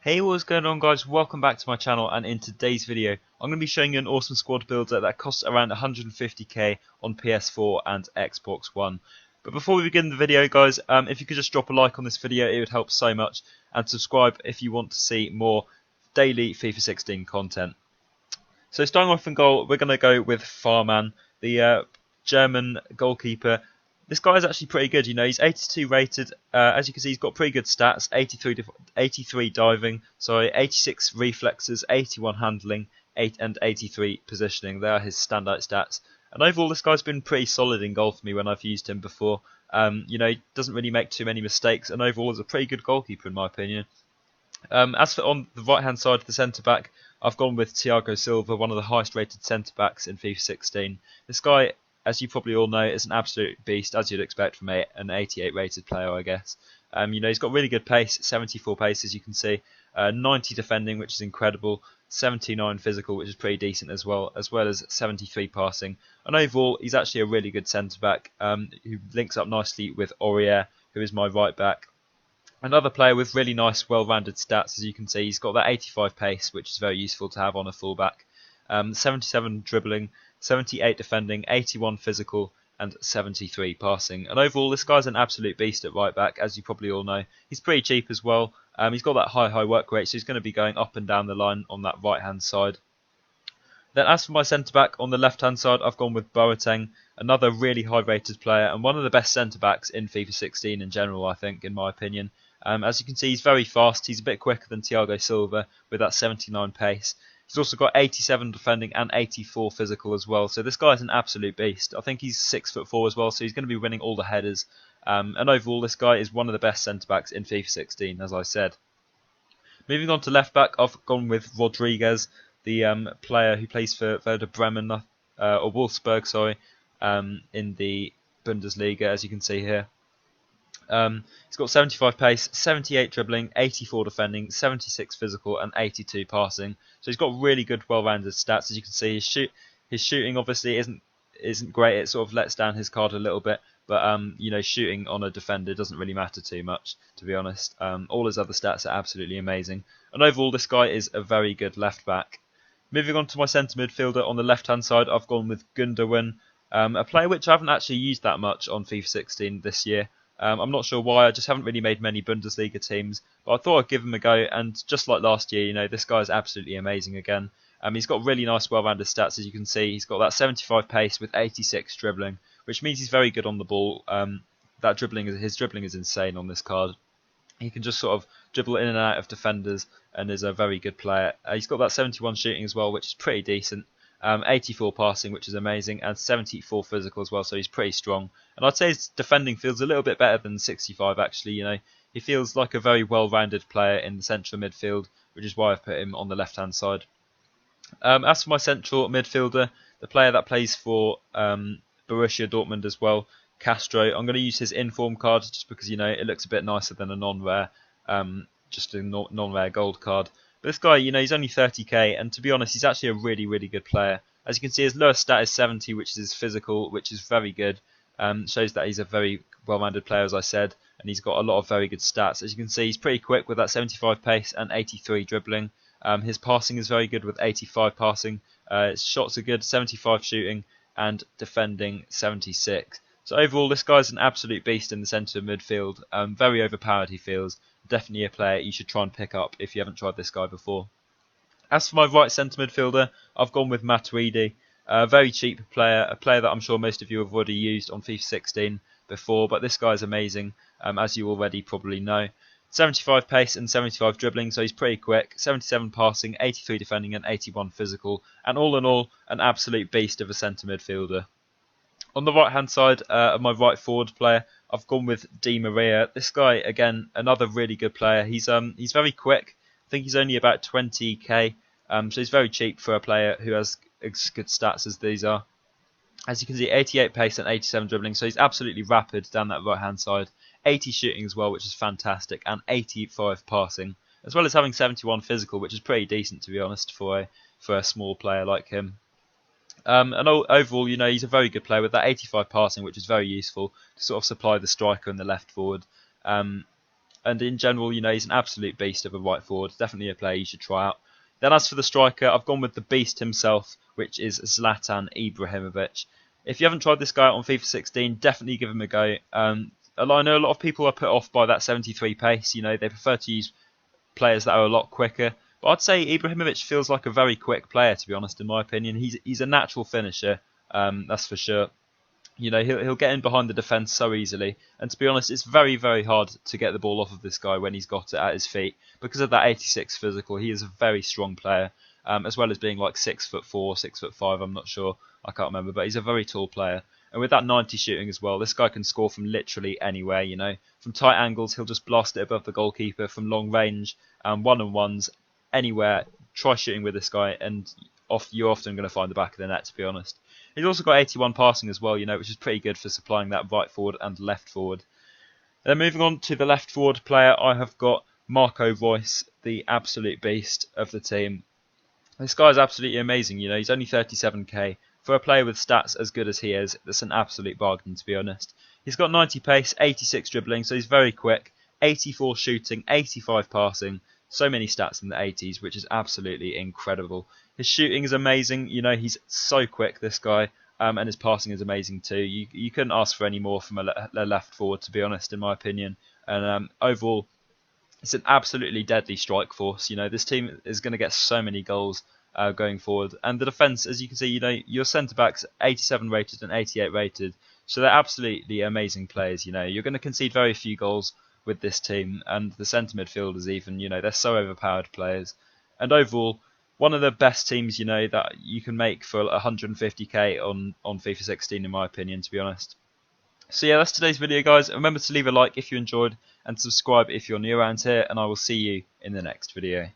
Hey, what's going on guys? Welcome back to my channel, and in today's video I'm going to be showing you an awesome squad builder that costs around 150k on PS4 and Xbox One. But before we begin the video guys, if you could just drop a like on this video, it would help so much, and subscribe if you want to see more daily FIFA 16 content. So starting off in goal, we're going to go with Farman, the German goalkeeper. This guy is actually pretty good, he's 82 rated. As you can see, he's got pretty good stats: 83 diving, 86 reflexes, 81 handling, 8 and 83 positioning. They are his standout stats. And overall, this guy's been pretty solid in goal for me when I've used him before. He doesn't really make too many mistakes, and overall is a pretty good goalkeeper in my opinion. As for on the right hand side of the centre back, I've gone with Thiago Silva, one of the highest rated centre backs in FIFA 16. This guy, as you probably all know, is an absolute beast, as you'd expect from an 88 rated player, I guess. He's got really good pace, 74 pace as you can see, 90 defending, which is incredible, 79 physical, which is pretty decent as well as 73 passing. And overall, he's actually a really good centre back who links up nicely with Aurier, who is my right back. Another player with really nice, well-rounded stats, as you can see. He's got that 85 pace, which is very useful to have on a fullback. 77 dribbling, 78 defending, 81 physical, and 73 passing. And overall, this guy's an absolute beast at right back, as you probably all know. He's pretty cheap as well. He's got that high work rate, so he's going to be going up and down the line on that right-hand side. Then as for my centre-back, on the left-hand side, I've gone with Boateng, another really high-rated player, and one of the best centre-backs in FIFA 16 in general, I think, in my opinion. As you can see, he's very fast. He's a bit quicker than Thiago Silva with that 79 pace. He's also got 87 defending and 84 physical as well. So this guy's an absolute beast. I think he's 6'4" as well, so he's going to be winning all the headers. And overall, this guy is one of the best centre-backs in FIFA 16, as I said. Moving on to left-back, I've gone with Rodriguez, the player who plays for Werder Bremen, or Wolfsburg, sorry, in the Bundesliga, as you can see here. He's got 75 pace, 78 dribbling, 84 defending, 76 physical, and 82 passing. So he's got really good, well-rounded stats. As you can see, his shooting obviously isn't great. It sort of lets down his card a little bit, but shooting on a defender doesn't really matter too much, to be honest. All his other stats are absolutely amazing, and overall, this guy is a very good left back. Moving on to my centre midfielder, on the left-hand side, I've gone with Gundogan, a player which I haven't actually used that much on FIFA 16 this year. I'm not sure why, I just haven't really made many Bundesliga teams, but I thought I'd give him a go, and just like last year, this guy is absolutely amazing again. He's got really nice, well-rounded stats, as you can see. He's got that 75 pace with 86 dribbling, which means he's very good on the ball. His dribbling is insane on this card. He can just sort of dribble in and out of defenders, and is a very good player. He's got that 71 shooting as well, which is pretty decent. 84 passing, which is amazing, and 74 physical as well, so he's pretty strong. And I'd say his defending feels a little bit better than 65 actually. He feels like a very well-rounded player in the central midfield, which is why I've put him on the left-hand side. As for my central midfielder, the player that plays for Borussia Dortmund as well, Castro, I'm going to use his inform card just because it looks a bit nicer than a non-rare, just a non-rare gold card. But this guy, he's only 30k, and to be honest, he's actually a really good player. As you can see, his lowest stat is 70, which is his physical, which is very good. Shows that he's a very well-rounded player, as I said, and he's got a lot of very good stats. As you can see, he's pretty quick with that 75 pace and 83 dribbling. His passing is very good with 85 passing. His shots are good, 75 shooting, and defending 76. So overall, this guy's an absolute beast in the centre of midfield. Very overpowered, he feels. Definitely a player you should try and pick up if you haven't tried this guy before. As for my right centre midfielder, I've gone with Matuidi, a very cheap player, a player that I'm sure most of you have already used on FIFA 16 before, but this guy's amazing, as you already probably know. 75 pace and 75 dribbling, so he's pretty quick, 77 passing, 83 defending, and 81 physical, and all in all, an absolute beast of a centre midfielder. On the right-hand side of my right forward player, I've gone with Di Maria. This guy, again, another really good player. He's very quick. I think he's only about 20k, so he's very cheap for a player who has as good stats as these are. As you can see, 88 pace and 87 dribbling, so he's absolutely rapid down that right-hand side. 80 shooting as well, which is fantastic, and 85 passing, as well as having 71 physical, which is pretty decent, to be honest, for a small player like him. And overall, he's a very good player with that 85 passing, which is very useful to sort of supply the striker and the left forward. and in general, you know, he's an absolute beast of a right forward. Definitely a player you should try out. Then as for the striker, I've gone with the beast himself, which is Zlatan Ibrahimovic. If you haven't tried this guy out on FIFA 16, definitely give him a go. I know a lot of people are put off by that 73 pace. You know, they prefer to use players that are a lot quicker. But I'd say Ibrahimovic feels like a very quick player, to be honest, in my opinion. He's a natural finisher, that's for sure. You know, he'll get in behind the defence so easily. And to be honest, it's very, very hard to get the ball off of this guy when he's got it at his feet. Because of that 86 physical, he is a very strong player, as well as being like 6'4", 6'5", I'm not sure. I can't remember, but he's a very tall player. And with that 90 shooting as well, this guy can score from literally anywhere, you know. From tight angles, he'll just blast it above the goalkeeper. From long range, one-on-ones, anywhere. Try shooting with this guy, and you're often going to find the back of the net, to be honest. He's also got 81 passing as well, you know, which is pretty good for supplying that right forward and left forward. And then moving on to the left forward player, I have got Marco Reus, the absolute beast of the team. This guy is absolutely amazing, you know, he's only 37k. For a player with stats as good as he is, that's an absolute bargain, to be honest. He's got 90 pace, 86 dribbling, so he's very quick, 84 shooting, 85 passing, so many stats in the 80s, which is absolutely incredible. His shooting is amazing, you know, he's so quick, this guy, and his passing is amazing too. You couldn't ask for any more from a left forward, to be honest, in my opinion. And overall, it's an absolutely deadly strike force. You know, this team is going to get so many goals going forward. And the defence, as you can see, you know, your centre-backs 87 rated and 88 rated. So they're absolutely amazing players, you know. You're going to concede very few goals with this team. And the centre midfielders even, you know, they're so overpowered players. And overall, one of the best teams, you know, that you can make for 150k on FIFA 16, in my opinion, to be honest. So yeah, that's today's video, guys. Remember to leave a like if you enjoyed, and subscribe if you're new around here, and I will see you in the next video.